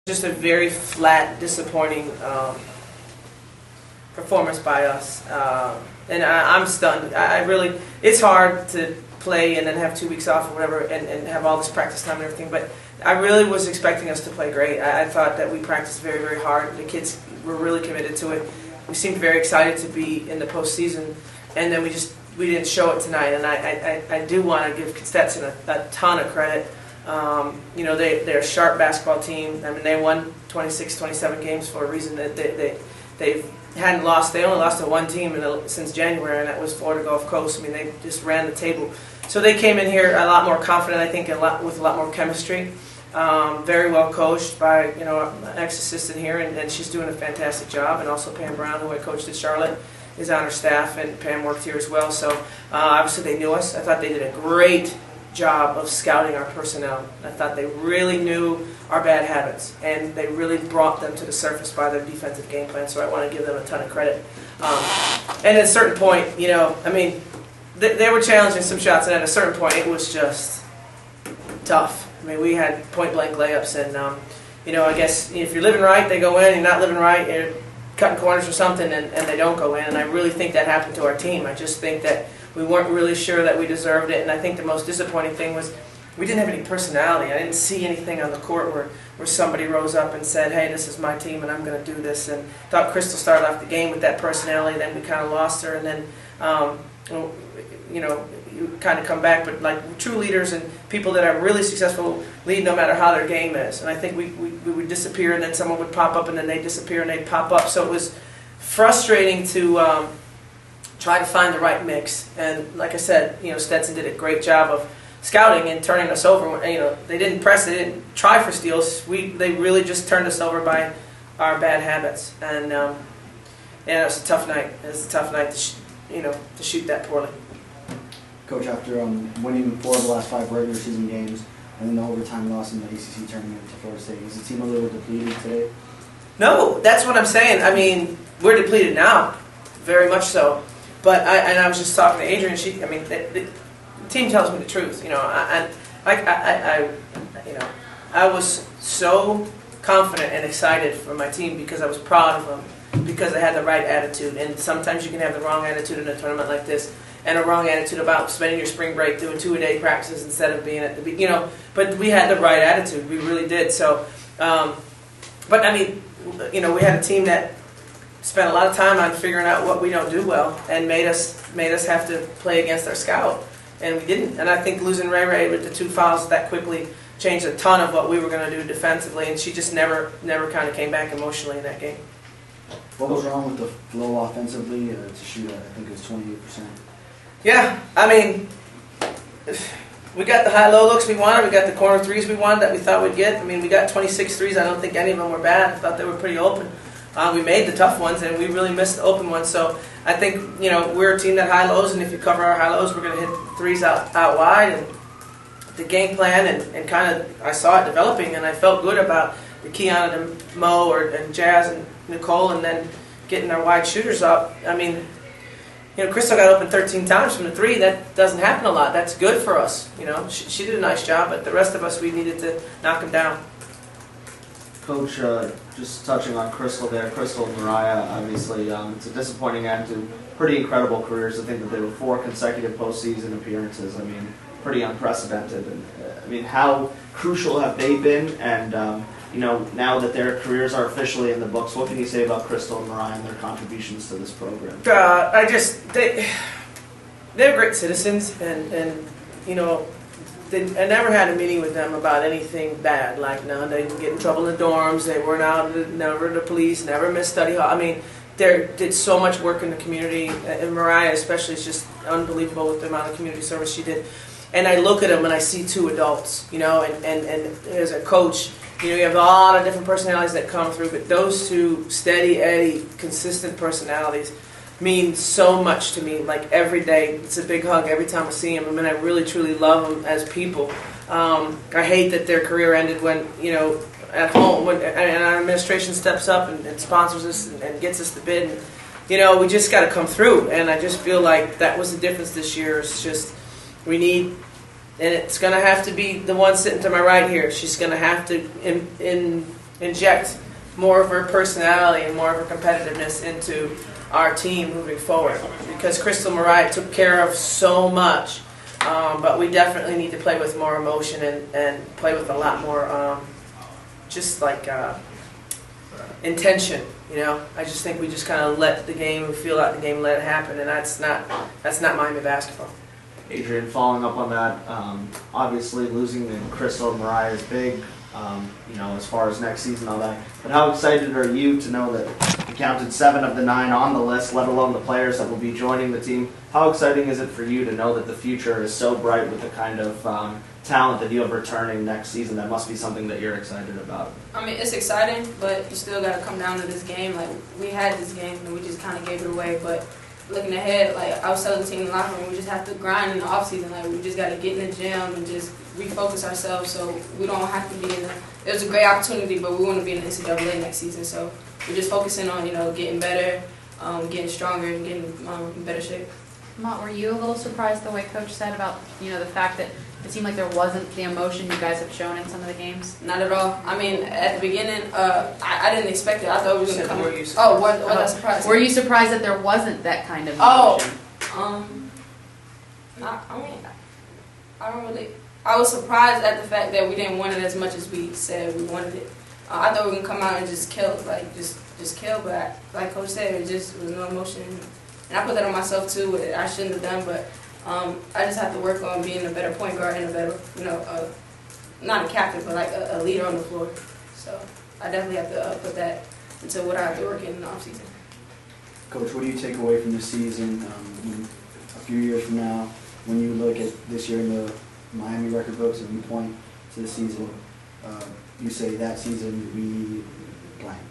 Just a very flat, disappointing performance by us, and I'm stunned. I really, it's hard to play and then have 2 weeks off or whatever, and have all this practice time and everything. But I really was expecting us to play great. I thought that we practiced very, very hard. The kids were really committed to it. We seemed very excited to be in the postseason, and then we didn't show it tonight. And I do want to give Stetson a ton of credit. You know, they're a sharp basketball team. I mean, they won 26, 27 games for a reason. That they hadn't lost. They only lost to one team since January, and that was Florida Gulf Coast. I mean, they just ran the table. So they came in here a lot more confident, I think, with a lot more chemistry. Very well coached by an ex-assistant here, and she's doing a fantastic job. And also Pam Brown, who I coached at Charlotte, is on her staff, and Pam worked here as well. So obviously they knew us. I thought they did a great job of scouting our personnel. I thought they really knew our bad habits, and they really brought them to the surface by their defensive game plan. So I want to give them a ton of credit. And at a certain point, I mean, they were challenging some shots, and at a certain point, it was just tough. I mean, we had point-blank layups, and I guess if you're living right, they go in. You're not living right, you're cutting corners or something, and they don't go in. And I really think that happened to our team. I just think that we weren't really sure that we deserved it, and I think the most disappointing thing was we didn't have any personality. I didn't see anything on the court where somebody rose up and said, hey, this is my team and I'm going to do this. And I thought Crystal started off the game with that personality, then we kind of lost her, and then you kind of come back. But like true leaders and people that are really successful lead no matter how their game is. And I think we would disappear, and then someone would pop up, and then they'd disappear and they'd pop up. So it was frustrating to try to find the right mix. And like I said, Stetson did a great job of scouting and turning us over. They didn't press, they didn't try for steals. They really just turned us over by our bad habits. And it was a tough night. It was a tough night to shoot that poorly. Coach, after winning 4 of the last 5 regular season games and then the overtime loss in the ACC tournament to Florida State, is the team a little depleted today? No, that's what I'm saying. I mean, we're depleted now, very much so. But I was just talking to Adrian. The team tells me the truth. I was so confident and excited for my team because I was proud of them, because they had the right attitude. And sometimes you can have the wrong attitude in a tournament like this, and a wrong attitude about spending your spring break doing 2-a-day practices instead of being at the But we had the right attitude. We really did. So, but I mean, we had a team that spent a lot of time on figuring out what we don't do well, and made us have to play against our scout, and we didn't. And I think losing Ray with the 2 fouls that quickly changed a ton of what we were going to do defensively, and she just never kind of came back emotionally in that game. What was wrong with the flow offensively to shoot at, I think it was 28%? Yeah, I mean, we got the high-low looks we wanted. We got the corner threes we wanted that we thought we'd get. I mean, we got 26 threes. I don't think any of them were bad. I thought they were pretty open. We made the tough ones, and we really missed the open ones. So I think, we're a team that high-lows, and if you cover our high-lows, we're going to hit threes out wide. And the game plan, and kind of, I saw it developing, and I felt good about the Kiana to Mo and Jazz and Nicole, and then getting our wide shooters up. I mean, Crystal got open 13 times from the 3. That doesn't happen a lot. That's good for us. She did a nice job, but the rest of us, we needed to knock them down. Coach, just touching on Crystal there, Crystal and Mariah, obviously, it's a disappointing end to pretty incredible careers. I think that they were 4 consecutive postseason appearances. I mean, pretty unprecedented. And I mean, how crucial have they been? And now that their careers are officially in the books, what can you say about Crystal and Mariah and their contributions to this program? They're great citizens, and I never had a meeting with them about anything bad. Like, no, they didn't get in trouble in the dorms. They weren't out, never the police, never missed study hall. I mean, they did so much work in the community, and Mariah especially is just unbelievable with the amount of community service she did. And I look at them and I see 2 adults, and as a coach, you have a lot of different personalities that come through, but those 2 steady Eddie, consistent personalities mean so much to me. Like, every day, it's a big hug every time I see them. I mean, I really, truly love them as people. I hate that their career ended when, at home, and our administration steps up and sponsors us and gets us the bid. And, we just got to come through. And I just feel like that was the difference this year. It's just, we need, and it's going to have to be the one sitting to my right here. She's going to have to inject more of her personality and more of her competitiveness into our team moving forward. Because Crystal Meier took care of so much, but we definitely need to play with more emotion and play with a lot more just like intention. You know, I just think we just kind of let the game, feel out the game, let it happen, and that's not Miami basketball. Adrian, following up on that, obviously losing to Crystal and Meier is big, you know, as far as next season and all that. But how excited are you to know that you counted 7 of the 9 on the list, let alone the players that will be joining the team? How exciting is it for you to know that the future is so bright with the kind of talent that you have returning next season? That must be something that you're excited about. I mean, it's exciting, but you still got to come down to this game. Like, we had this game, and we just kind of gave it away, but looking ahead, like I was telling the team in the locker room, we just have to grind in the offseason. Like, we just got to get in the gym and just refocus ourselves so we don't have to be in the – it was a great opportunity, but we want to be in the NCAA next season. So we're just focusing on, you know, getting better, getting stronger, and getting in better shape. Mott, were you a little surprised the way Coach said about, you know, the fact that it seemed like there wasn't the emotion you guys have shown in some of the games? Not at all. I mean, at the beginning, I didn't expect it. I thought we were going to come. Were you Oh, was I surprised? Were you surprised that there wasn't that kind of emotion? I mean, I don't really. I was surprised at the fact that we didn't want it as much as we said we wanted it. I thought we were gonna come out and just kill, like just kill. But like Coach said, it just was no emotion, and I put that on myself too. Which I shouldn't have done, but I just have to work on being a better point guard and a better, you know, not a captain, but like a leader on the floor. So I definitely have to put that into what I have to work in the offseason. Coach, what do you take away from this season? A few years from now, when you look at this year in the Miami record books and you point to the season, you say that season we blank.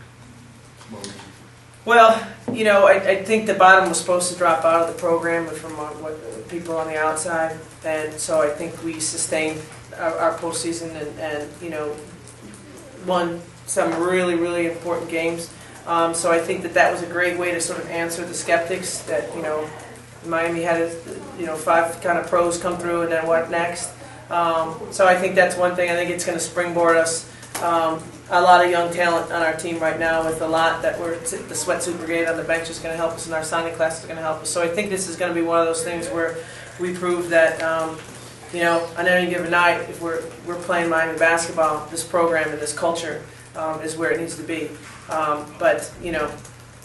Well, you know, I think the bottom was supposed to drop out of the program from what people on the outside, and so I think we sustained our postseason and you know, won some really, really important games. So I think that was a great way to sort of answer the skeptics that, you know, Miami had, you know, 5 kind of pros come through and then what next. So I think that's one thing. I think it's going to springboard us. A lot of young talent on our team right now with a lot that the sweatsuit brigade on the bench is going to help us and our signing class is going to help us. So I think this is going to be one of those things where we prove that, you know, on any given night, if we're playing Miami basketball, this program and this culture is where it needs to be. But, you know,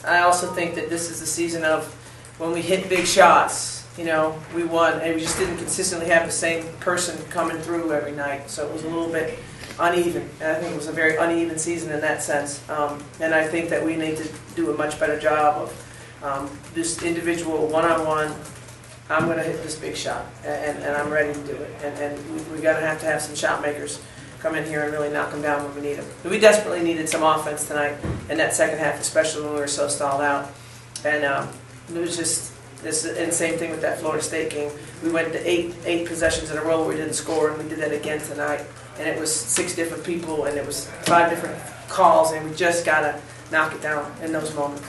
I also think that this is the season of when we hit big shots, you know, we won, and we just didn't consistently have the same person coming through every night. So it was a little bit uneven, and I think it was a very uneven season in that sense. And I think that we need to do a much better job of this individual one-on-one. I'm going to hit this big shot, and I'm ready to do it. And we got to have some shot makers come in here and really knock them down when we need them. We desperately needed some offense tonight in that second half, especially when we were so stalled out. And it was just this, and same thing with that Florida State game. We went to eight possessions in a row where we didn't score, and we did that again tonight. And it was 6 different people, and it was 5 different calls, and we just got to knock it down in those moments.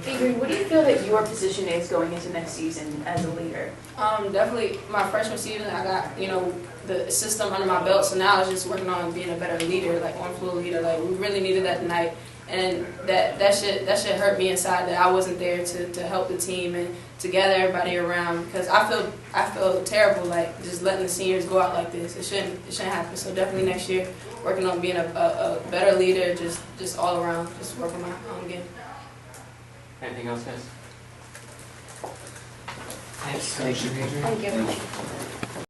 Adrian, what do you feel that your position is going into next season as a leader? Definitely my freshman season, I got, you know, the system under my belt, so now I was just working on being a better leader, like on-floor leader. Like, we really needed that tonight, and that shit hurt me inside that I wasn't there to help the team and to gather everybody around, because I feel terrible, like, just letting the seniors go out like this. It shouldn't happen. So definitely next year, working on being a better leader, just all around, just working my own game. Anything else, guys? Thanks. Thank you. Thank you.